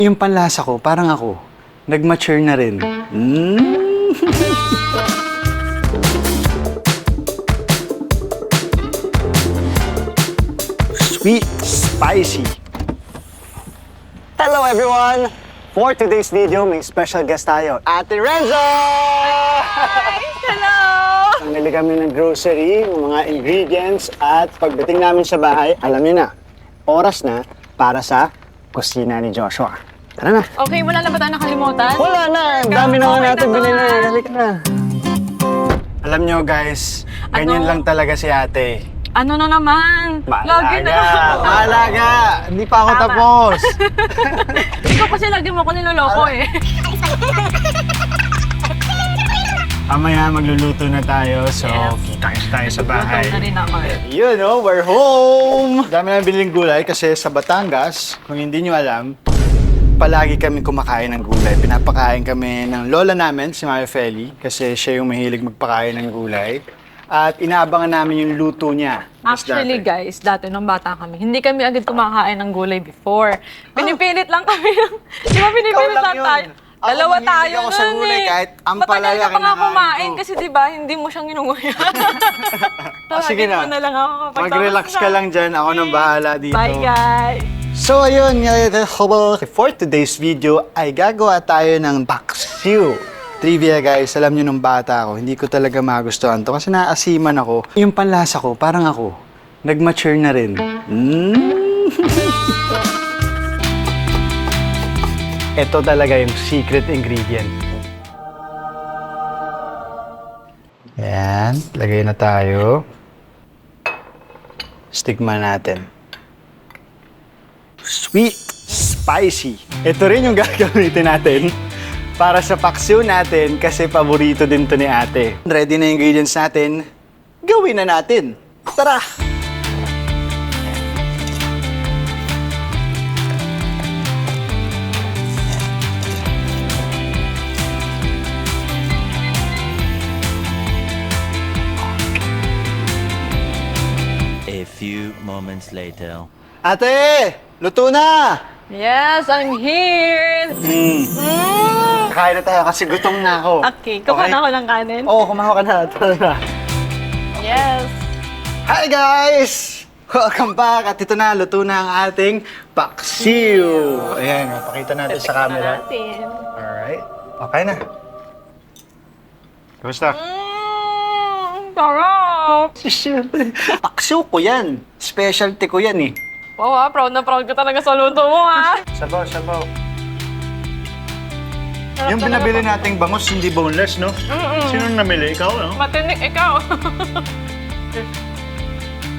Yung panlasa ko, parang ako. Nag-mature na rin. Sweet, spicy. Hello everyone! For today's video, may special guest tayo. Ate Renzo! Hello! Namili kami ng grocery, ng mga ingredients, at pagdating namin sa bahay, alam niyo na, oras na para sa kusina ni Joshua. Tara na! Okay, wala na ba tayo nakalimutan? Wala na! Ang dami naman Okay natin na ba? binili. Halika na! Alam nyo guys, ganyan Ano? lang talaga si ate. Ano na naman? Lagi na lang. Maalaga! Hindi pa ako Tama. tapos! Ikaw kasi lagi mo ko niloloko eh. Mamaya magluluto na tayo, so Yes. kita tayo sa bahay. Luto na rin ako. You know, we're home! Dami na biling gulay kasi sa Batangas, kung hindi nyo alam, palagi kami kumakain ng gulay. Pinapakain kami ng lola namin, si Maya Feli, kasi siya yung mahilig magpakain ng gulay. At inaabangan namin yung luto niya. Mas Actually dati. guys, dati nung bata kami, hindi kami agad kumakain ng gulay before. Pinipilit lang kami. Di ba pinipilit Ikaw lang lang yun. tayo? Ako, Dalawa mahilig tayo ako sa nun gulay eh. kahit ang Matagal palaya ka pa nga kinakain kumain ko. kasi di ba hindi mo siyang inunguya. Sige na. Tawagin mo na lang ako kapag Mag-relax tapos ka na. lang dyan. Ako nang bahala dito. Bye guys! So ayun, for today's video ay gagawa tayo ng paksiw. Trivia guys, alam nyo nung bata ako, hindi ko talaga magustuhan to kasi naasiman ako. Yung panlasa ko, parang ako. Nag-mature na rin. Ito talaga yung secret ingredient. Ayan, lagay na tayo. Stigma natin. Sweet, spicy. Ito rin yung gagamitin natin para sa paksiw natin kasi paborito din to ni ate. Ready na yung ingredients natin. Gawin na natin. Tara! A few moments later. Ate! Luto na! Yes, I'm here! Kakain na tayo kasi gutom na ako. Okay, kuha na ako ng kanin. Oo, kumaha ka na. Tara na. Yes! Hi guys! Welcome back! At ito na, luto na ang ating paksiw. Ayan, mapakita natin sa camera. Natin. Alright. Okay na. Kamusta? Sarap! Siyempre. Paksiw ko yan. Specialty ko yan eh. Wow, proud na proud ka talaga sa luto mo, ha? Sabaw, sabaw. Sarap Yung talaga binabili po. nating bangus, hindi boneless, no? Sino namili? Ikaw, no? Matinik ikaw.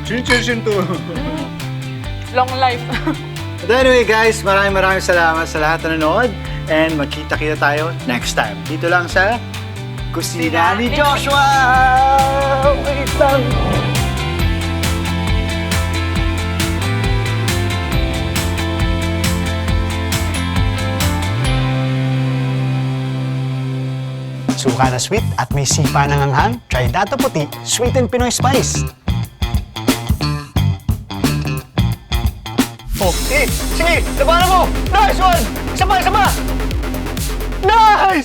Chin to. Long life. But anyway guys, maraming salamat sa lahat na nanood. And magkita-kita tayo next time. Dito lang sa Kusina ni Joshua! Wait lang! Suka na sweet at may sipa ng anghang, try Dato Puti, Sweet and Pinoy Spice. Oh, sige! Labanan mo! Nice one! Isa pa! Nice!